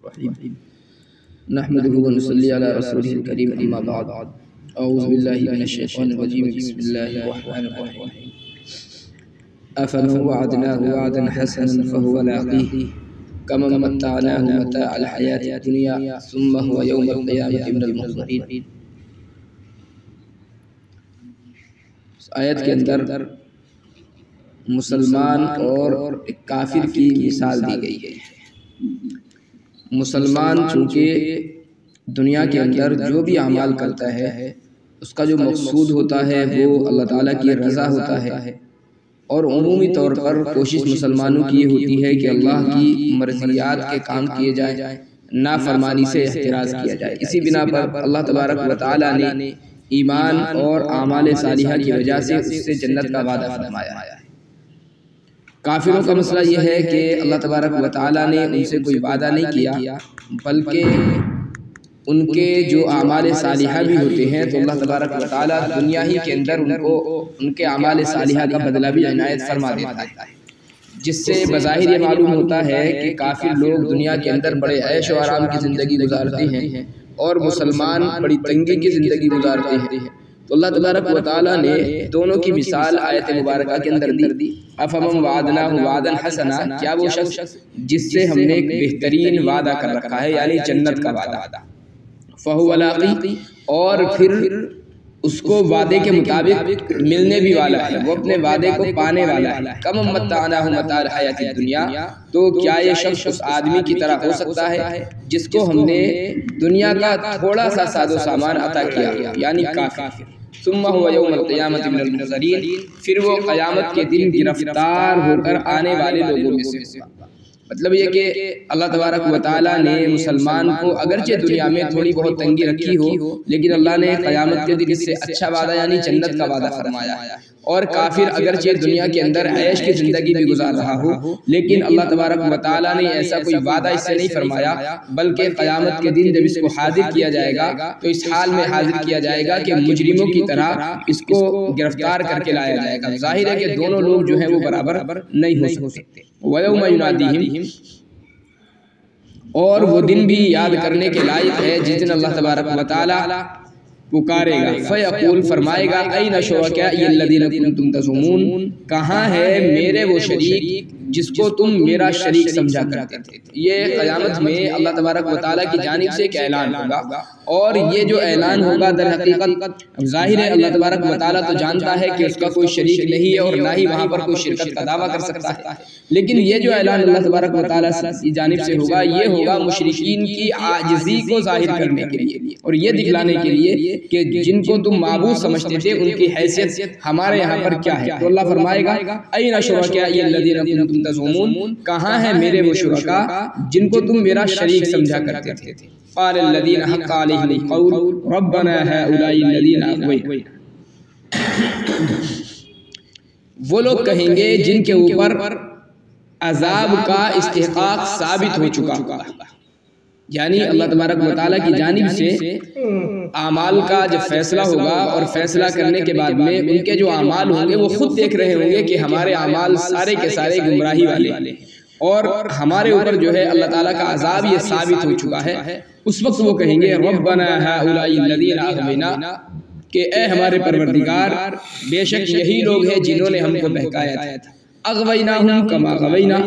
الرحیم نحمده ونصلی علی رسوله الکریم اما بعد اعوذ باللہ من الشیطان الرجیم بسم اللہ الرحمن الرحیم افمن وعدناه وعدا حسنا فهو لاقیہ کمن متعناه متاع الحیاة الدنیا ثم هو یوم القیامة من المحضرین۔ آیت کے اندر مسلمان اور ایک کافر کی مثال دی گئی ہے۔ مسلمان چونکہ دنیا کے اندر جو بھی اعمال کرتا ہے اس کا جو مقصود ہوتا ہے وہ اللہ تعالیٰ کی رضا ہوتا ہے، اور عمومی طور پر کوشش مسلمانوں کی یہ ہوتی ہے کہ اللہ کی مرضیات کے کام کیے جائیں، نافرمانی سے احتراز کیا جائے۔ اسی بنا پر اللہ تبارک و تعالیٰ نے ایمان اور اعمال صالحہ کی وجہ سے اس سے جنت کا وعدہ فرمایا ہے۔ کافروں کا مسئلہ یہ ہے کہ اللہ تبارک و تعالیٰ نے ان سے کوئی وعدہ نہیں کیا، بلکہ ان کے جو اعمال صالحہ بھی ہوتے ہیں تو اللہ تبارک و تعالیٰ دنیا ہی کے اندر ان کے اعمال صالحہ کا بدلہ بھی عنایت فرما دیتا ہے، جس سے بظاہر یہ معلوم ہوتا ہے کہ کافر لوگ دنیا کے اندر بڑے عیش و آرام کی زندگی گزارتے ہیں اور مسلمان بڑی تنگی کی زندگی گزارتے ہیں۔ تو اللہ تبارک و تعالیٰ نے دونوں کی مثال آیت مبارکہ کے اندر دی۔ افمن وعدناه وعدا حسنا، کیا وہ شخص جس سے ہم نے ایک بہترین وعدہ کر رکھا ہے یعنی جنت کا وعدہ، فہو لاقی، اور پھر اس کو وعدے کے مطابق ملنے بھی والا ہے، وہ اپنے وعدے کو پانے والا ہے۔ کمن متعناه متاع الحیاة الدنیا، تو کیا یہ شخص اس آدمی کی طرح ہو سکتا ہے جس کو ہم نے دنیا کا تھوڑا سا ساز و سامان عطا کیا یعنی کافر، ثم هو یوم القیامة من المحضرین، پھر وہ قیامت کے دن گرفتار ہو کر آنے والے لوگوں میں سے ہوگا۔ مطلب یہ کہ اللہ تبارک و تعالیٰ نے مسلمان کو اگرچہ دنیا میں تھوڑی بہت تنگی رکھی ہو، لیکن اللہ نے قیامت کے دن اس سے اچھا وعدہ یعنی جنت کا وعدہ فرمایا ہے۔ اور کافر اگرچہ دنیا کے اندر عیش کی زندگی بھی گزار رہا ہو، لیکن اللہ تبارک و تعالیٰ نے ایسا کوئی وعدہ اس سے نہیں فرمایا، بلکہ قیامت کے دن جب اس کو حاضر کیا جائے گا تو اس حال میں حاضر کیا جائے گا کہ مجرموں کی طرح اس کو گرفتار کر کے لایا جائے گا۔ ظاہر ہے کہ دونوں لوگ جو ہیں وہ برابر نہیں ہو سکتے۔ وَيَوْمَ يُنَادِيهِمْ، اور وہ دن بھی یاد کرنے کے لائق ہے جس دن اللہ تبارک و تعالی پکارے گا، فیقول، فرمائے گا، اَيْنَ شُرَكَائِيَ الَّذِينَ كُنتُمْ تَزْعُمُونَ، کہاں ہے میرے وہ شریک جس کو تم میرا شریک سمجھا کرتے تھے۔ یہ قیامت میں اللہ تبارک و تعالیٰ کی جانب سے ایک اعلان ہوگا، اور یہ جو اعلان ہوگا در حقیقت ظاہر ہے اللہ تبارک و تعالیٰ تو جانتا ہے کہ اس کا کوئی شریک نہیں ہے اور نہ ہی وہاں پر کوئی شرکت کا دعویٰ کر سکتا ہے، لیکن یہ جو اعلان اللہ تبارک و تعالیٰ کی جانب سے ہوگا یہ ہوگا مشرکین کی عاجزی کو ظاہر کرنے کے لیے اور یہ دکھلانے کے لیے کہ جن کو تم معبود سمجھتے تھے ان کی حیثیت ہمارے یہاں پر کیا ہے۔ تو اللہ فرمائے گا، اَيْنَ شُرَكَائِيَ الَّذِينَ كُنتُمْ تَزْعُمُونَ، کہاں ہے میرے وہ شرکا جن کو تم میرا شریک سمجھا کرتے تھے۔ قال الذين حق عليهم القول ربنا هؤلاء الذين اغوينا، وہ لوگ کہیں گے جن کے اوپر عذاب کا استحقاق ثابت ہو چکا ہوگا، یعنی اللہ تبارک و تعالیٰ کی جانب سے اعمال کا جب فیصلہ ہوگا اور فیصلہ کرنے کے بعد میں ان کے جو اعمال ہوں گے وہ خود دیکھ رہے ہوں گے کہ ہمارے اعمال سارے کے سارے گمراہی والے ہیں اور ہمارے اوپر جو ہے اللہ تعالیٰ کا عذاب یہ ثابت ہو چکا ہے۔ اس وقت وہ کہیں گے ربنا هؤلاء الذين اغوينا، کہ اے ہمارے پروردگار بے شک یہی لوگ ہیں جنہوں نے ہم کو بہکایا تھا، اغویناہم کما غوینا،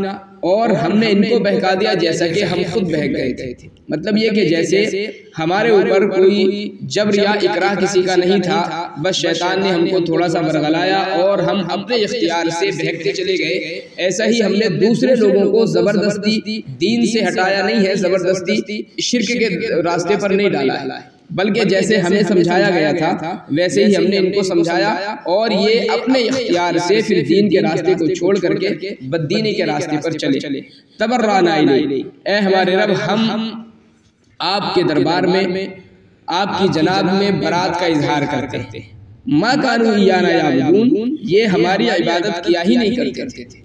اور ہم نے ان کو بہکا دیا جیسا کہ ہم خود بہک گئے تھے۔ مطلب یہ کہ جیسے ہمارے اوپر کوئی جبر یا اکراہ کسی کا نہیں تھا، بس شیطان نے ہم کو تھوڑا سا ورغلایا اور ہم اپنے اختیار سے بہکتے چلے گئے، ایسا ہی ہم نے دوسرے لوگوں کو زبردستی دین سے ہٹایا نہیں ہے، زبردستی شرک کے راستے پر نہیں ڈالا ہے، بلکہ جیسے ہمیں سمجھایا گیا تھا ویسے ہی ہم نے ان کو سمجھایا، اور یہ اپنے اختیار سے پھر دین کے راستے کو چھوڑ کر کے بددینی کے راستے پر چلے۔ تبرأنا الیک، اے ہمارے رب ہم آپ کے دربار میں آپ کی جناب میں برات کا اظہار کرتے ہیں، ما کانوا ایانا یعبدون، یہ ہماری عبادت کیا ہی نہیں کرتے تھے۔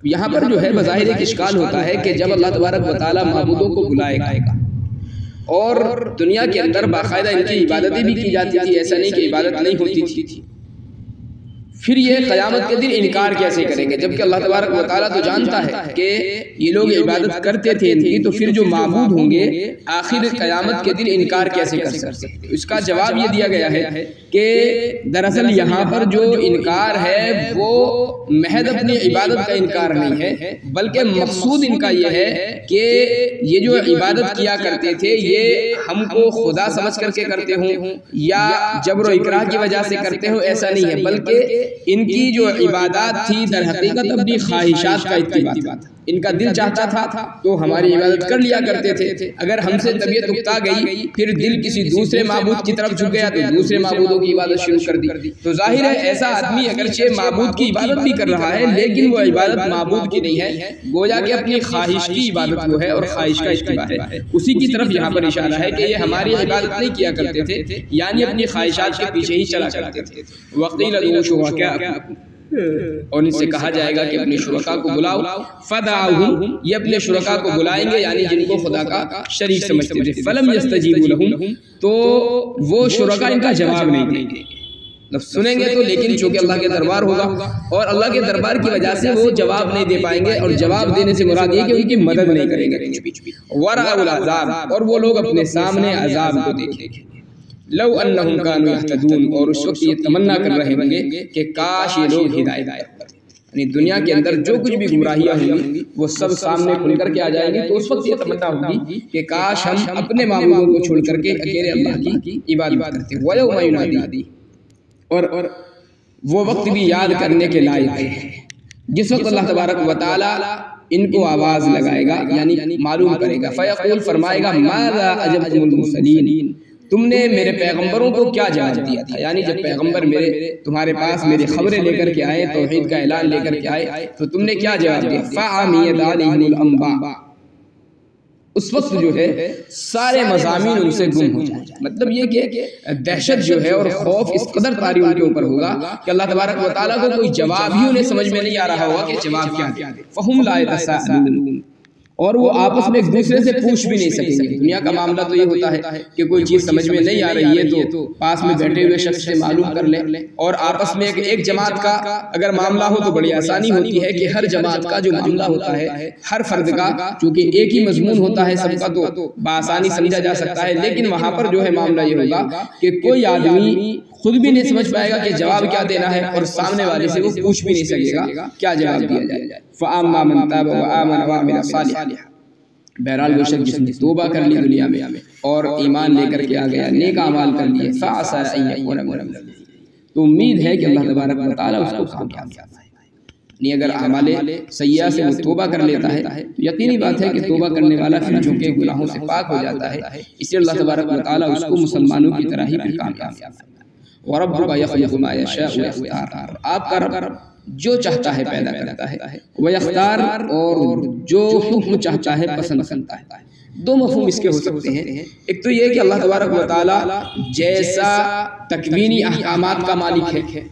یہاں پر جو ہے بظاہر ایک اشکال ہوتا ہے کہ جب اللہ تبارک و تعالیٰ معبودوں کو بلائے گا اور دنیا کے اندر باقاعدہ ان کی عبادتیں بھی کی جاتی تھی، ایسا نہیں کہ عبادت نہیں ہوتی تھی، پھر یہ قیامت کے دن انکار کیسے کریں گے، جبکہ اللہ تبارک و تعالیٰ تو جانتا ہے کہ یہ لوگ عبادت کرتے تھے ان کی، تو پھر جو معبود ہوں گے آخر قیامت کے دن انکار کیسے کر سکتے ہیں؟ اس کا جواب یہ دیا گیا ہے کہ دراصل یہاں پر جو انکار ہے وہ محض اپنی عبادت کا انکار نہیں ہے، بلکہ مقصود ان کا یہ ہے کہ یہ جو عبادت کیا کرتے تھے یہ ہم کو خدا سمجھ کر کے کرتے ہوں یا جبر و اکراہ کی وجہ سے کرتے ہوں، ایسا نہیں ہے، بلکہ ان کی جو عبادات تھی در حقیقت اپنی خواہشات کا اتباع تھا۔ ان کا دل چاہتا تھا تو ہماری عبادت کر لیا کرتے تھے، اگر ہم سے طبیعت اکتا گئی پھر دل کسی دوسرے معبود کی طرف جھک گیا تو دوسرے معبودوں کی عبادت شروع کر دی، تو ظاہر ہے ایسا آدمی اگرچہ معبود کی عبادت بھی کر رہا ہے لیکن وہ عبادت معبود کی نہیں ہے، گویا کہ اپنی خواہش کی عبادت وہ ہے اور خواہش کا اتباع ہے۔ اسی کی طرف یہاں پر اشارہ ہے کہ یہ ہماری عبادت نہیں کیا کرتے تھے، یعنی اپنی خواہشات کے پیچھے ہی چلا کرتے تھے۔ وَقِيلَ ادْعُوا شُرَكَاءَكُمْ، اور ان سے کہا جائے گا کہ اپنے شرکاء کو بلاؤ، فَدَعَوْهُمْ، یہ اپنے شرکاء کو بلائیں گے یعنی جن کو خدا کا شریک سمجھتے تھے، فَلَمْ يَسْتَجِيبُوا لَهُمْ، تو وہ شرکاء ان کا جواب نہیں دیں گے، سنیں گے تو لیکن چونکہ اللہ کے دربار ہوگا اور اللہ کے دربار کی وجہ سے وہ جواب نہیں دے پائیں گے، اور جواب دینے سے مراد یہ کہ ان کی مدد نہیں کریں گے۔ وَرَأَوُا الْعَذَابَ، اور وہ لوگ اپنے سامنے عذاب کو دیکھیں گے۔ لو انہم کانوا یہتدون، اور اس وقت یہ تمنا کر رہے ہوں گے کہ کاش یہ لوگ ہدایت پر، یعنی دنیا کے اندر جو کچھ بھی گمراہیاں ہوں گی وہ سب سامنے کھل کر کے آ جائیں گی، تو اس وقت یہ تمنا ہوگی کہ کاش ہم اپنے معبودوں کو چھوڑ کر کے اکیلے اللہ کی عبادت کرتے۔ وَيَوْمَ يُنَادِي، اور وہ وقت بھی یاد کرنے کے لائق ہے جس وقت اللہ تبارک و تعالی ان کو آواز لگائے گا، یعنی معلوم کرے گا، فَيَقُولُ، فرمائے گا، مَاذَا أَجَبْتُمُ الْمُرْسَلِينَ، تم نے میرے پیغمبروں کو کیا جواب دیا تھا، یعنی جب پیغمبر تمہارے پاس میری خبریں لے کر کے آئے، توحید کا اعلان لے کر کے آئے، تو تم نے کیا جواب دیا؟ فَعَمِيَتْ عَلَيْهِمُ الْأَنْبَاءُ، اس وقت جو ہے سارے مضامین ان سے گم ہو جائیں، مطلب یہ کہ دہشت جو ہے اور خوف اس قدر طاری ان کے اوپر ہوگا کہ اللہ تبارک و تعالیٰ کو کوئی جواب ہی انہیں سمجھ میں نہیں آ رہا ہوگا کہ جواب کیا دیں۔ فَهُمْ لَا يَتَسَاءَلُونَ، اور وہ آپس میں ایک دوسرے سے پوچھ بھی نہیں سکیں گے۔ دنیا کا معاملہ تو یہ ہوتا ہے کہ کوئی چیز سمجھ میں نہیں آ رہی ہے تو پاس میں بیٹھے ہوئے شخص سے معلوم کر لیں، اور آپس میں ایک جماعت کا اگر معاملہ ہو تو بڑی آسانی ہوتی ہے کہ ہر جماعت کا جو معاملہ ہوتا ہے، ہر فرد کا، چونکہ ایک ہی مضمون ہوتا ہے سب کا تو بآسانی سمجھا جا سکتا ہے، لیکن وہاں پر جو ہے معاملہ یہ ہوگا کہ کوئی آدمی خود بھی نہیں سمجھ پائے گا کہ جواب کیا دینا ہے، اور سامنے والے سے وہ پوچھ بھی نہیں سکے گا کیا جواب دیا جائے۔ فَأَمَّا مَن تَابَ وَآمَنَ وَعَمِلَ صَالِحًا، بہرحال وہ شخص جس نے توبہ کر لی دنیا میں اور ایمان لے کر کے آ گیا، نیک اعمال کر لیے، فَعَسَىٰ أَن يَكُونَ مِنَ الْمُفْلِحِينَ، تو امید ہے کہ اللہ تبارک و تعالیٰ اس کو کامیاب کرے۔ یعنی اگر اعمال سیئہ سے وہ توبہ کر لیتا ہے تو یقینی بات ہے کہ توبہ کرنے والا پھر جھوٹے گناہوں سے پاک ہو جاتا ہے، اس لیے اللہ تبارک و تعالیٰ اس کو مسلمانوں کی طرح ہی پھر کامیاب کرتا ہے۔ وَرَبُّكَ يَخْلُقُ مَا يَشَاءُ وَيَخْتَارُ، آپ کا رب جو چاہتا ہے پیدا کرتا ہے، وَيَخْتَارُ، اور جو حکم چاہتا ہے پسند کرتا ہے۔ دو مفہوم اس کے ہو سکتے ہیں، ایک تو یہ کہ اللہ تبارک و تعالیٰ جیسا تکوینی احکامات کا مالک ہے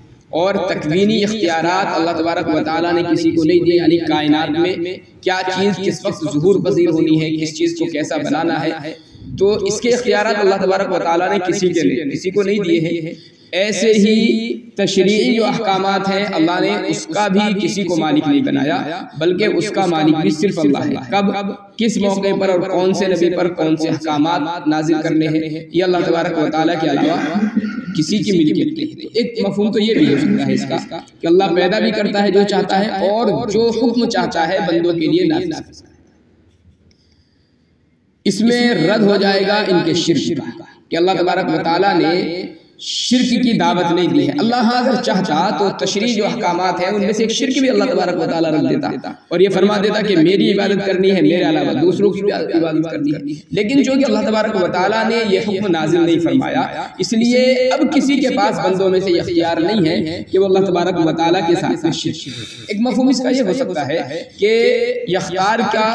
اور تکوینی اختیارات اللہ تبارک و تعالیٰ نے کسی کو نہیں دیے، یعنی کائنات میں کیا چیز کس وقت ظہور پذیر ہونی ہے، کس چیز کو کیسا بنانا ہے، تو اس کے اختیارات اللہ تبارک و تعالیٰ نے کسی کو نہیں دیے ہیں۔ ایسے ہی تشریعی جو احکامات ہیں اللہ نے اس کا بھی کسی کو مالک نہیں بنایا، بلکہ اس کا مالک بھی صرف اللہ ہے۔ کب، کس موقع پر اور کون سے نبی پر کون سے احکامات نازل کرنے ہیں، یہ اللہ تبارک و تعالیٰ کے علاوہ کسی کی ملکیت نہیں ہے۔ ایک مفہوم تو یہ بھی ہو سکتا ہے اس کا کہ اللہ پیدا بھی کرتا ہے جو چاہتا ہے، اور جو حکم چاہتا ہے بندوں کے لیے نافذ کرتا ہے۔ اس میں رد ہو جائے گا ان کے شرک کا کہ اللہ تبارک و تعالیٰ نے شرک کی دعوت نہیں دی ہے۔ اللہ اگر چاہتا تو تشریع جو احکامات ہیں ان میں سے ایک شرک بھی اللہ تبارک و تعالیٰ رکھ دیتا اور یہ فرما دیتا کہ میری عبادت کرنی ہے، میرے علاوہ دوسروں کی عبادت کرنی ہے، لیکن چونکہ اللہ تبارک و تعالیٰ نے یہ حکم نازل نہیں فرمایا، اس لیے اب کسی کے پاس بندوں میں سے یہ اختیار نہیں ہے کہ وہ اللہ تبارک و تعالیٰ کے ساتھ شرک کرے۔ ایک مفہوم اس کا یہ ہو سکتا ہے کہ اختیار کا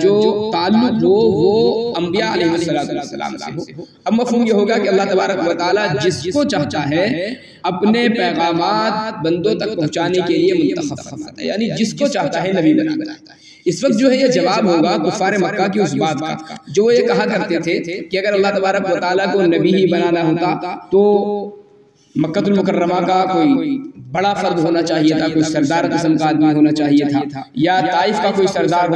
جو تعلق ہو وہ انبیاء علیہ السلام سے ہو۔ اب مفہوم یہ ہوگا کہ اللہ تبارک و تعالیٰ جس کو چاہتا ہے اپنے پیغامات بندوں تک پہنچانے کے لیے منتخب فرماتا ہے، یعنی جس کو چاہتا ہے نبی بناتا ہے۔ اس وقت جو ہے یہ جواب ہوگا کفار مکہ کی اس بات کا جو یہ کہا کرتے تھے کہ اگر اللہ تبارک و تعالیٰ کو نبی ہی بنانا ہوتا تو مکہ المکرمہ کا کوئی بڑا فرد ہونا چاہیے تھا، کوئی سردار قسم کا آدمی ہونا چاہیے تھا، یا طائف کا کوئی سردار